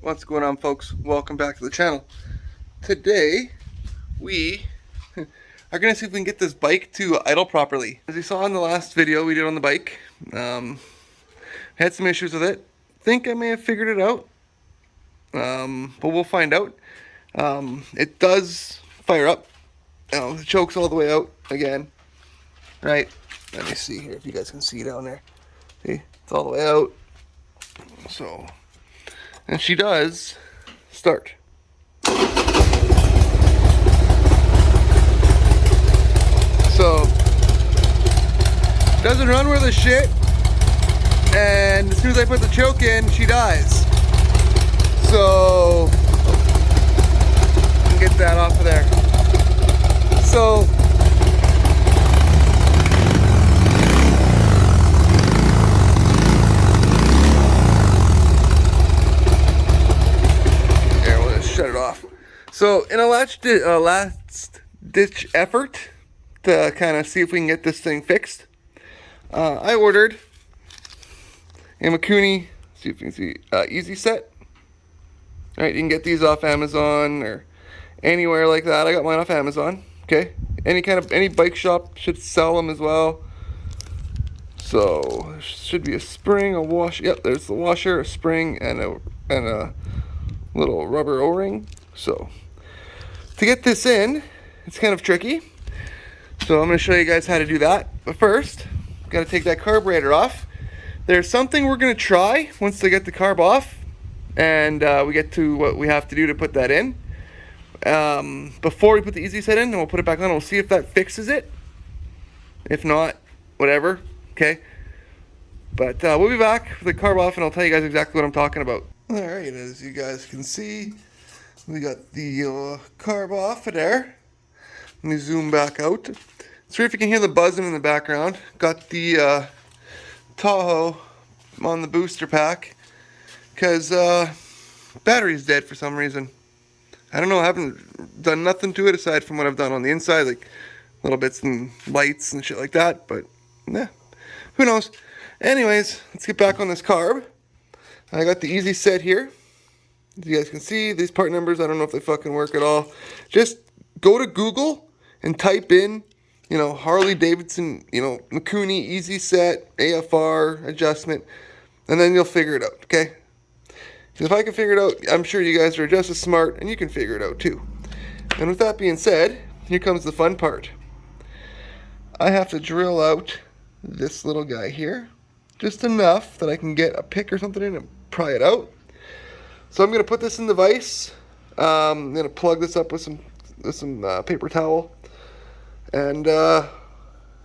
What's going on, folks? Welcome back to the channel. Today we are going to see if we can get this bike to idle properly. As you saw in the last video we did on the bike, had some issues with it. Think I may have figured it out, but we'll find out. It does fire up. The choke's all the way out again. Right, let me see here if you guys can see down there. See, it's all the way out. So, and she does start. So, doesn't run worth a shit, and as soon as I put the choke in, she dies. So, get that off of there. So, shut it off. So in a last ditch effort to kind of see if we can get this thing fixed, I ordered a Makuni, see if you can see, Easy Set. Alright, you can get these off Amazon or anywhere like that. I got mine off Amazon. Okay, any bike shop should sell them as well. So there should be a spring, a washer. Yep, there's the washer, a spring, and a little rubber O-ring. So to get this in, it's kind of tricky. So I'm going to show you guys how to do that. But first, got to take that carburetor off. There's something we're going to try once they get the carb off, and we get to what we have to do to put that in. Before we put the Easy Set in, then we'll put it back on. We'll see if that fixes it. If not, whatever. Okay. But we'll be back with the carb off, and I'll tell you guys exactly what I'm talking about. Alright, as you guys can see, we got the carb off of there. Let me zoom back out. See if you can hear the buzzing in the background. Got the Tahoe on the booster pack because battery's dead for some reason. I don't know, I haven't done nothing to it aside from what I've done on the inside, like little bits and lights and shit like that, but yeah, who knows. Anyways, let's get back on this carb. I got the Easy Set here. As you guys can see, these part numbers, I don't know if they fucking work at all. Just go to Google and type in, Harley Davidson, Makuni Easy Set, AFR, adjustment, and then you'll figure it out, okay? Because if I can figure it out, I'm sure you guys are just as smart and you can figure it out too. And with that being said, here comes the fun part. I have to drill out this little guy here. Just enough that I can get a pick or something in and pry it out. So I'm going to put this in the vise. I'm going to plug this up with some paper towel and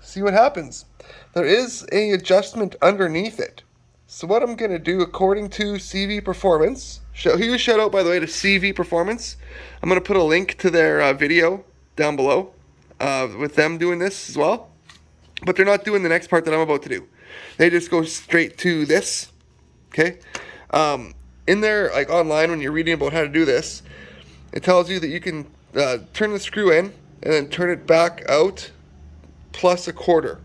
see what happens. There is an adjustment underneath it. So what I'm going to do, according to CV Performance, huge shout out by the way to CV Performance. I'm going to put a link to their video down below with them doing this as well. But they're not doing the next part that I'm about to do. They just go straight to this, okay? In there, like online, when you're reading about how to do this, it tells you that you can turn the screw in and then turn it back out plus a quarter.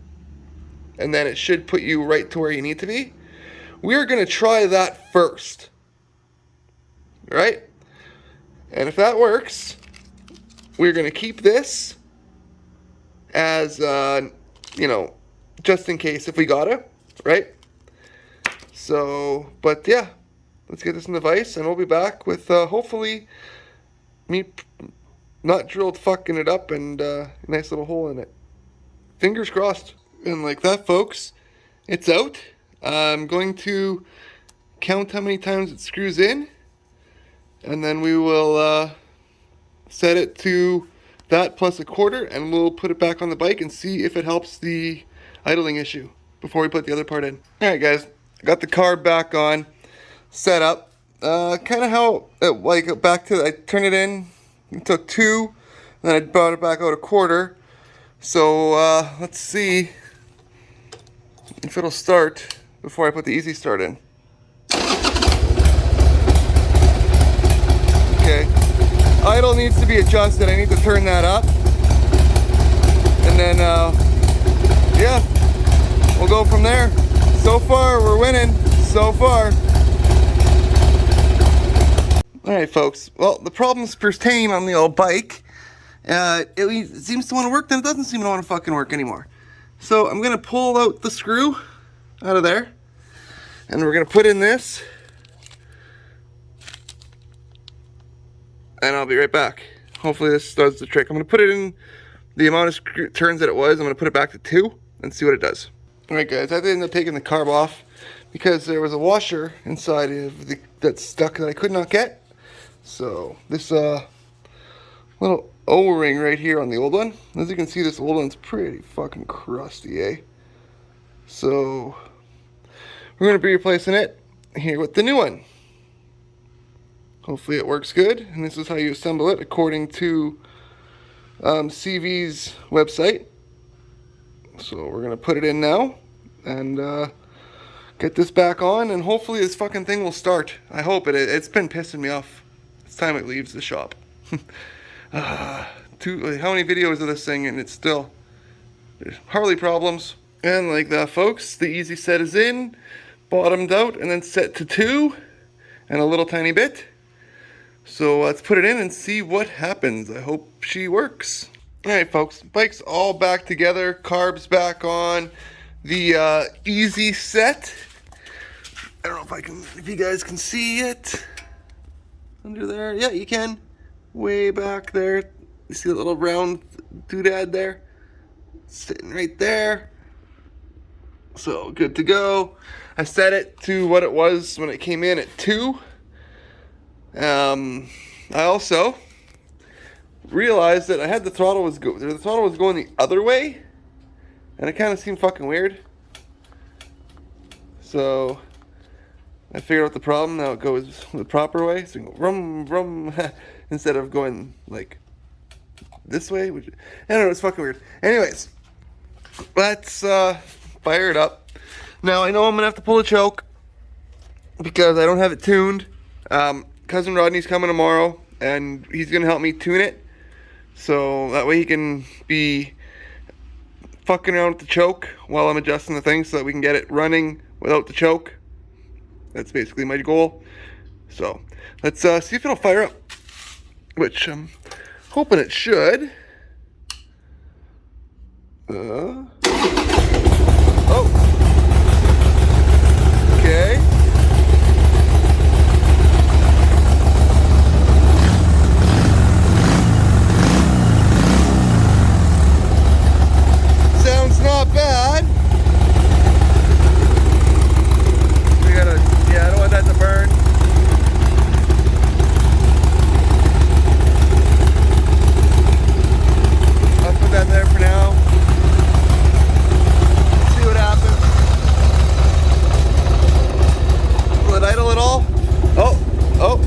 And then it should put you right to where you need to be. We're going to try that first, right? And if that works, we're going to keep this as, just in case if we gotta, right? So, but yeah, let's get this in the vise and we'll be back with hopefully me not drilled fucking it up and a nice little hole in it. Fingers crossed. And like that, folks, it's out. I'm going to count how many times it screws in, and then we will set it to that plus a quarter, and we'll put it back on the bike and see if it helps the idling issue before we put the other part in. Alright guys, I got the carb back on, set up, kind of how, back to, I turned it in, it took 2, then I brought it back out a quarter, so let's see if it'll start before I put the Easy Start in. Okay, idle needs to be adjusted, I need to turn that up, and then yeah, we'll go from there. So far, we're winning. So far. Alright folks, well the problems pertain on the old bike. It seems to want to work, then it doesn't seem to want to fucking work anymore. So I'm going to pull out the screw out of there, and we're going to put in this, and I'll be right back. Hopefully this does the trick. I'm going to put it in the amount of turns that it was. I'm going to put it back to 2 and see what it does. Alright guys, I ended up taking the carb off because there was a washer inside of that stuck that I could not get. So this little O-ring right here on the old one. As you can see, this old one's pretty fucking crusty, eh? So we're going to be replacing it here with the new one. Hopefully it works good, and this is how you assemble it according to CV's website. So we're going to put it in now and get this back on, and hopefully this fucking thing will start. I hope it. It's been pissing me off. It's time it leaves the shop. How many videos of this thing, and it's still there's Harley problems. And like that folks, the easy set is in, bottomed out, and then set to 2 and a little tiny bit. So let's put it in and see what happens. I hope she works. Alright folks, bike's all back together, carbs back on, the easy set. I don't know if you guys can see it under there. Yeah, you can. Way back there. You see the little round doodad there? Sitting right there. So good to go. I set it to what it was when it came in at 2. I also realized that I had the throttle was going the other way, and it kind of seemed fucking weird. So I figured out the problem. Now it goes the proper way. So you go rum rum instead of going like this way, which I don't know, it's fucking weird. Anyways, let's fire it up. Now I know I'm gonna have to pull a choke because I don't have it tuned. Cousin Rodney's coming tomorrow, and he's gonna help me tune it, so that way he can be fucking around with the choke while I'm adjusting the thing, so that we can get it running without the choke. That's basically my goal. So let's see if it'll fire up, which I'm hoping it should. Oh. Okay. Sounds not bad. Yeah, I don't want that to burn. I'll put that there for now. See what happens. Will it idle at all? Oh.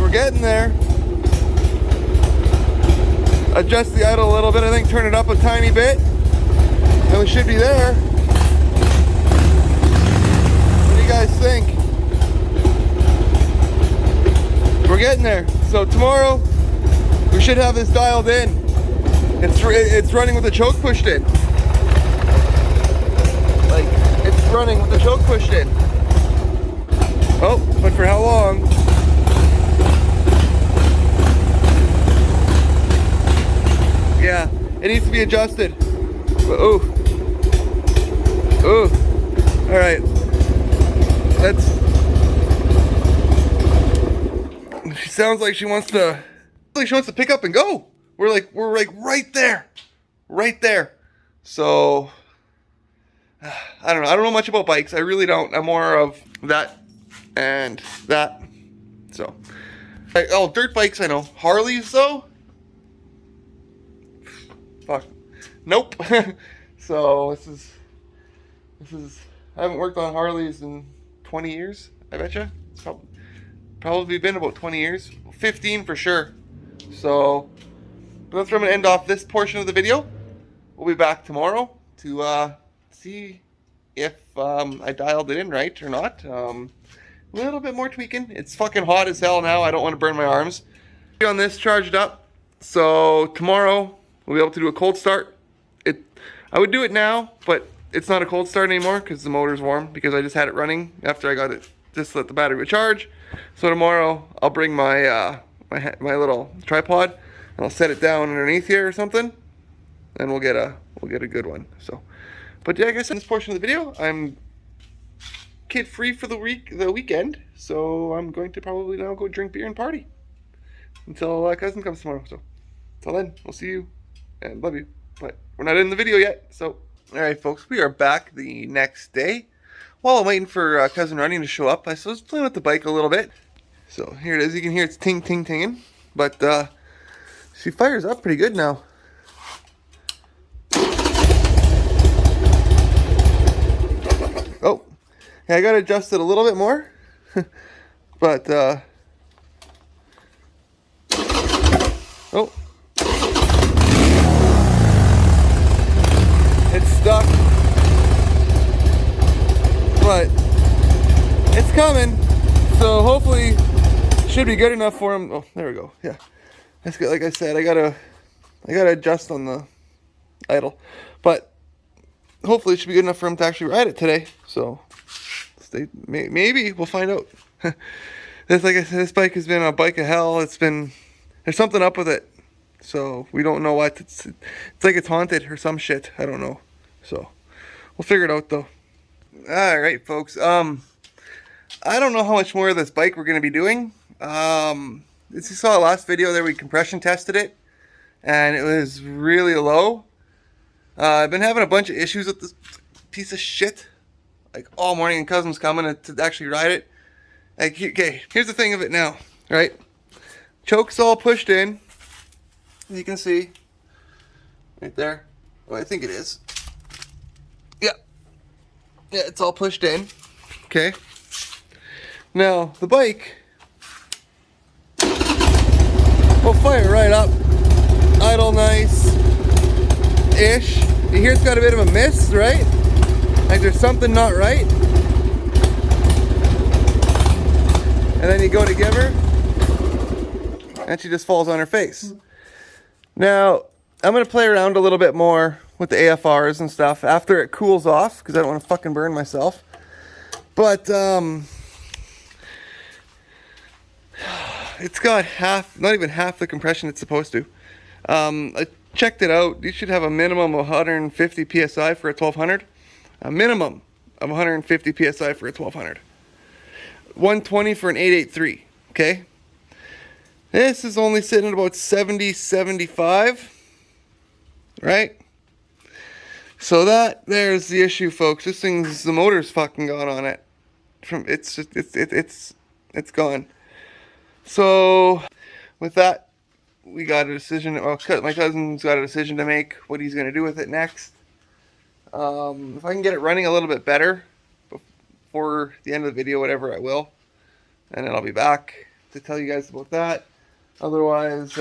We're getting there. Adjust the idle a little bit, I think turn it up a tiny bit, and we should be there. What do you guys think? We're getting there. So tomorrow we should have this dialed in. It's running with the choke pushed in. Like, it's running with the choke pushed in. Oh, but for how long? Yeah, it needs to be adjusted. Ooh. Alright. She sounds like she wants to pick up and go. We're like right there. Right there. So I don't know much about bikes. I really don't. I'm more of that and that. So dirt bikes I know. Harleys though? Fuck. Nope. So this is I haven't worked on Harleys in 20 years, I betcha. It's probably been about 20 years. 15 for sure. So that's where I'm gonna end off this portion of the video. We'll be back tomorrow to see if I dialed it in right or not. A little bit more tweaking. It's fucking hot as hell now. I don't want to burn my arms. On this charged up. So tomorrow we'll be able to do a cold start. I would do it now, but it's not a cold start anymore because the motor's warm, because I just had it running after I got it just let the battery recharge. So tomorrow I'll bring my my little tripod and I'll set it down underneath here or something, and we'll get a good one. So, but yeah, I guess in this portion of the video, I'm kid free for the weekend. So I'm going to probably now go drink beer and party until cousin comes tomorrow. So until then, we'll see you and love you. But we're not in the video yet. So all right, folks, we are back the next day. While I'm waiting for cousin Ronnie to show up, I was playing with the bike a little bit. So here it is. You can hear it's ting ting tinging, but she fires up pretty good now. Oh, yeah, I gotta adjust it a little bit more, but oh, it's stuck, but it's coming. So hopefully, should be good enough for him. Oh, there we go. Yeah, that's good. Like I said, I gotta adjust on the idle, but hopefully it should be good enough for him to actually ride it today. So maybe we'll find out. This, like I said, this bike has been a bike of hell. There's something up with it. So we don't know what. It's like it's haunted or some shit. I don't know. So we'll figure it out though. All right, folks. I don't know how much more of this bike we're going to be doing. As you saw the last video there, we compression tested it, and it was really low. I've been having a bunch of issues with this piece of shit, like all morning, and cousin's coming to actually ride it. Like, okay, here's the thing of it now, right? Choke's all pushed in, you can see, right there. Oh, I think it is. Yeah, it's all pushed in, okay? Now, the bike will fire right up, idle nice-ish. You hear it's got a bit of a miss, right? Like there's something not right. And then you go to give her, and she just falls on her face. Now, I'm going to play around a little bit more with the AFRs and stuff after it cools off, because I don't want to fucking burn myself. But, it's got not even half the compression it's supposed to. I checked it out. You should have a minimum of 150 psi for a 1200. A minimum of 150 psi for a 1200. 120 for an 883. Okay. This is only sitting at about 70, 75. Right? So there's the issue, folks. This thing's, the motor's fucking gone on it. It's gone. So, with that, we got a decision. Well, my cousin's got a decision to make what he's going to do with it next. If I can get it running a little bit better before the end of the video, whatever, I will. And then I'll be back to tell you guys about that. Otherwise,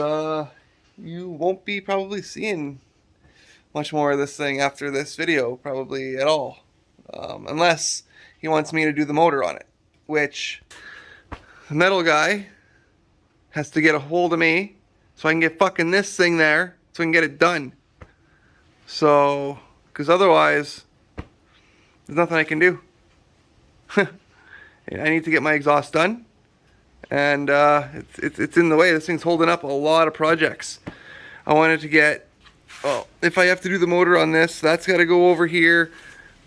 you won't be probably seeing much more of this thing after this video, probably at all. Unless he wants me to do the motor on it, which the metal guy has to get a hold of me so I can get fucking this thing there so I can get it done. So, because otherwise, there's nothing I can do. I need to get my exhaust done, and it's in the way. This thing's holding up a lot of projects. I wanted to get, well, if I have to do the motor on this, that's got to go over here.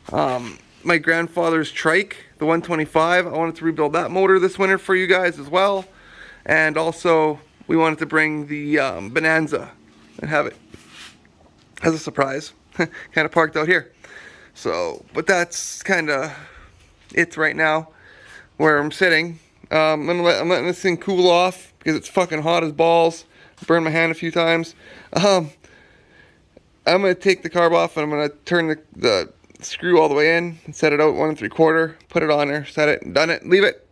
My grandfather's trike, the 125, I wanted to rebuild that motor this winter for you guys as well. And also, we wanted to bring the Bonanza and have it as a surprise. Kind of parked out here. So, but that's kind of it right now where I'm sitting. I'm letting this thing cool off because it's fucking hot as balls. Burned my hand a few times. I'm going to take the carb off and I'm going to turn the screw all the way in and set it out 1 3/4. Put it on there, set it, and done it. Leave it.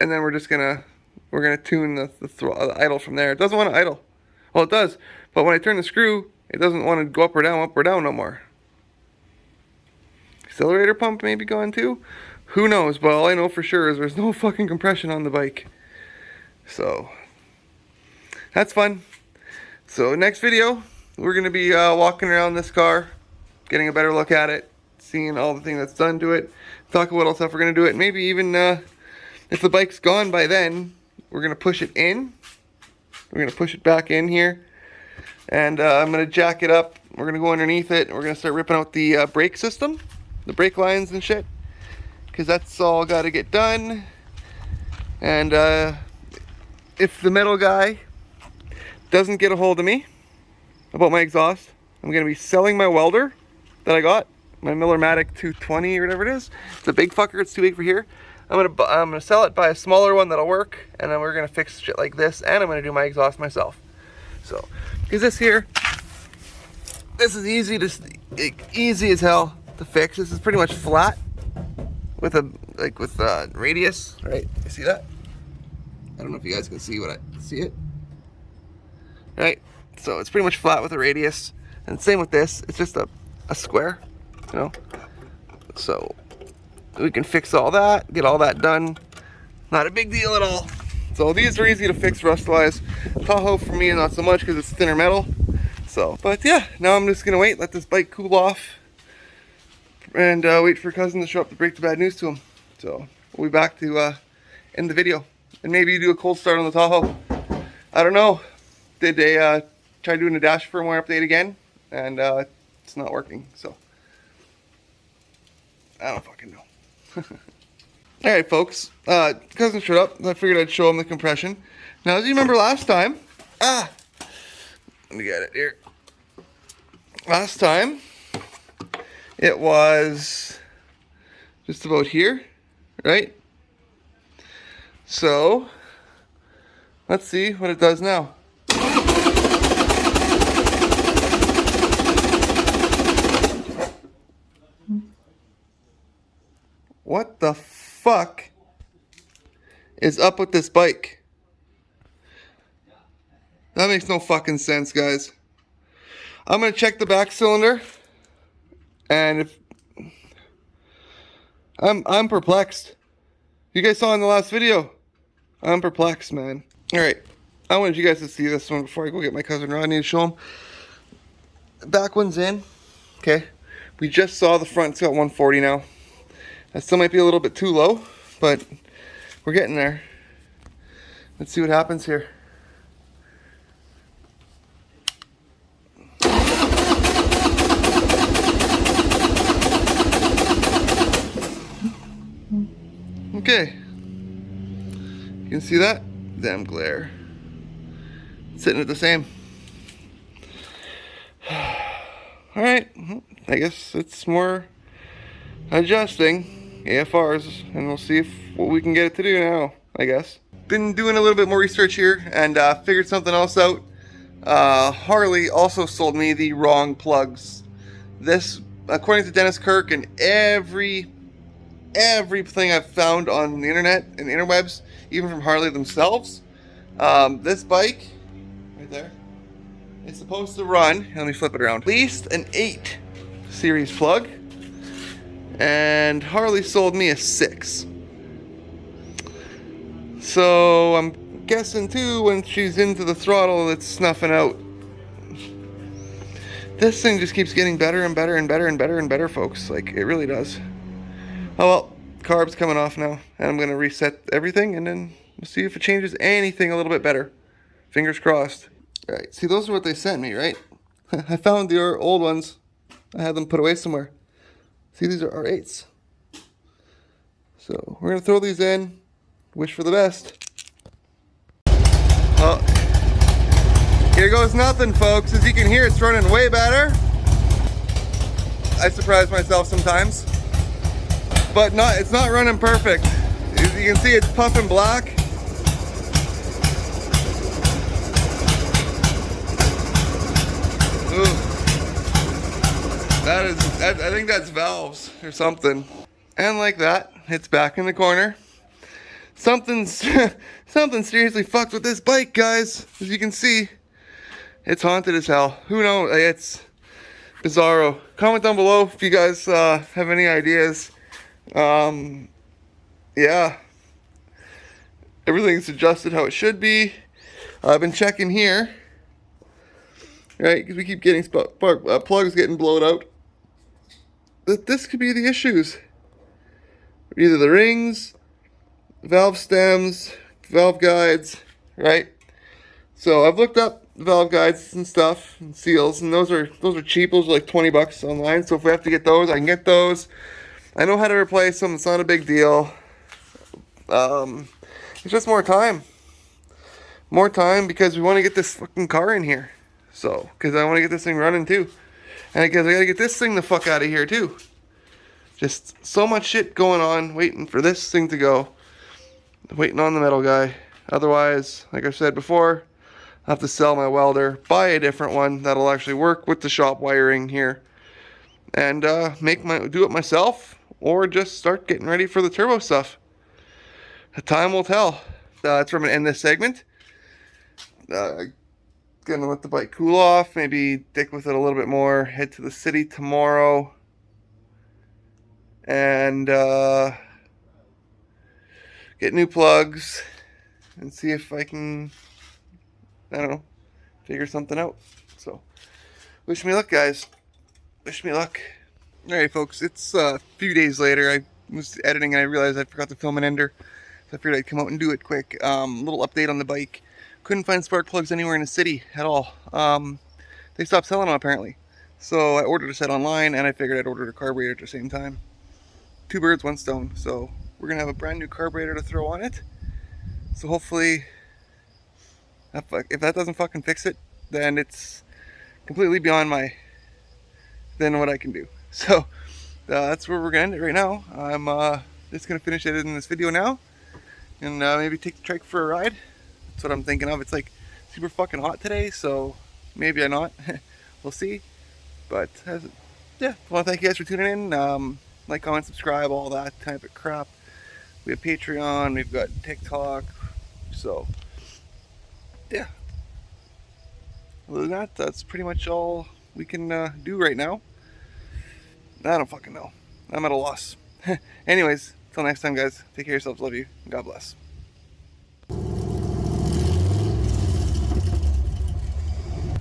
And then we're gonna tune the idle from there. It doesn't want to idle. Well, it does, but when I turn the screw, it doesn't want to go up or down no more. Accelerator pump maybe gone too. Who knows? But all I know for sure is there's no fucking compression on the bike. So that's fun. So next video, we're gonna be walking around this car, getting a better look at it, seeing all the thing that's done to it, talk about what else stuff we're going to do it. Maybe even if the bike's gone by then, we're going to push it in. We're going to push it back in here. And I'm going to jack it up. We're going to go underneath it. And we're going to start ripping out the brake system, the brake lines and shit. Because that's all got to get done. And if the metal guy doesn't get a hold of me about my exhaust, I'm going to be selling my welder that I got, my Miller-Matic 220 or whatever it is. It's a big fucker, it's too big for here. I'm gonna sell it, buy a smaller one that'll work, and then we're gonna fix shit like this, and I'm gonna do my exhaust myself. So, because this here, this is easy as hell to fix. This is pretty much flat with a radius, right? You see that? I don't know if you guys can see see it, right? So it's pretty much flat with a radius, and same with this. It's just a square, you know. So we can fix all that, get all that done. Not a big deal at all. So these are easy to fix rust-wise. Tahoe for me, not so much because it's thinner metal. So, but yeah, now I'm just gonna wait, let this bike cool off, and wait for cousin to show up to break the bad news to him. So we'll be back to end the video, and maybe do a cold start on the Tahoe. I don't know. Did they try doing a dash firmware update again, and it's not working. So I don't fucking know. Alright folks, cousin showed up. I figured I'd show him the compression. Now as you remember last time, let me get it here. Last time, it was just about here, right? So, let's see what it does now. What the fuck is up with this bike? That makes no fucking sense, guys. I'm gonna check the back cylinder, and if I'm perplexed. You guys saw in the last video, I'm perplexed, man. All right, I wanted you guys to see this one before I go get my cousin Rodney to show him. The back one's in. Okay, we just saw the front's got 140 now. That still might be a little bit too low, but we're getting there. Let's see what happens here. Okay. You can see that? Damn glare. Sitting at the same. Alright, I guess it's more adjusting AFRs, and we'll see what we can get it to do now, I guess. Been doing a little bit more research here, and figured something else out. Harley also sold me the wrong plugs. This, according to Dennis Kirk, and everything I've found on the internet and interwebs, even from Harley themselves, this bike, right there, is supposed to run, let me flip it around, at least an 8 series plug. And Harley sold me a 6. So I'm guessing too, when she's into the throttle, it's snuffing out. This thing just keeps getting better and better and better and better and better, folks. Like, it really does. Oh well, carb's coming off now, and I'm gonna reset everything, and then we'll see if it changes anything a little bit better. Fingers crossed. All right, see, those are what they sent me, right? I found the old ones. I had them put away somewhere. See, these are R8s. So we're gonna throw these in, wish for the best. Oh, here goes nothing, folks. As you can hear, it's running way better. I surprise myself sometimes, but it's not running perfect. As you can see, it's puffing black. Ooh. I think that's valves or something. And like that, it's back in the corner. Something seriously fucked with this bike, guys. As you can see, it's haunted as hell. Who knows? It's bizarro. Comment down below if you guys have any ideas. Yeah. Everything's adjusted how it should be. I've been checking here. Right, because we keep getting plugs getting blown out. that this could be the issues. Either the rings, valve stems, valve guides, right? So I've looked up valve guides and stuff and seals, and those are cheap. Those are like $20 online. So if we have to get those, I can get those. I know how to replace them. It's not a big deal. It's just more time. More time because we want to get this fucking car in here. So, because I want to get this thing running too. And because I got to get this thing the fuck out of here too. Just so much shit going on, waiting for this thing to go. Waiting on the metal guy. Otherwise, like I said before, I have to sell my welder, buy a different one that'll actually work with the shop wiring here, and do it myself, or just start getting ready for the turbo stuff. The time will tell. That's where I'm gonna end this segment. Gonna let the bike cool off, maybe dick with it a little bit more, head to the city tomorrow, and get new plugs and see if I can, I don't know, figure something out. So, wish me luck, guys. Wish me luck. Alright, folks, it's a few days later. I was editing and I realized I forgot to film an ender. So I figured I'd come out and do it quick. Little update on the bike. Couldn't find spark plugs anywhere in the city at all. They stopped selling them apparently. So I ordered a set online, and I figured I'd order a carburetor at the same time. Two birds, one stone. So we're going to have a brand new carburetor to throw on it. So hopefully, if that doesn't fucking fix it, then it's completely beyond what I can do. So that's where we're going to end it right now. I'm just going to finish editing this video now, and maybe take the trike for a ride. That's what I'm thinking of. It's like super fucking hot today, so maybe I'm not. We'll see. But yeah, I want to thank you guys for tuning in. Like, comment, subscribe, all that type of crap. We have Patreon, we've got TikTok. So yeah, other than that, that's pretty much all we can do right now. I don't fucking know. I'm at a loss. Anyways, till next time, guys. Take care of yourselves. Love you. God bless.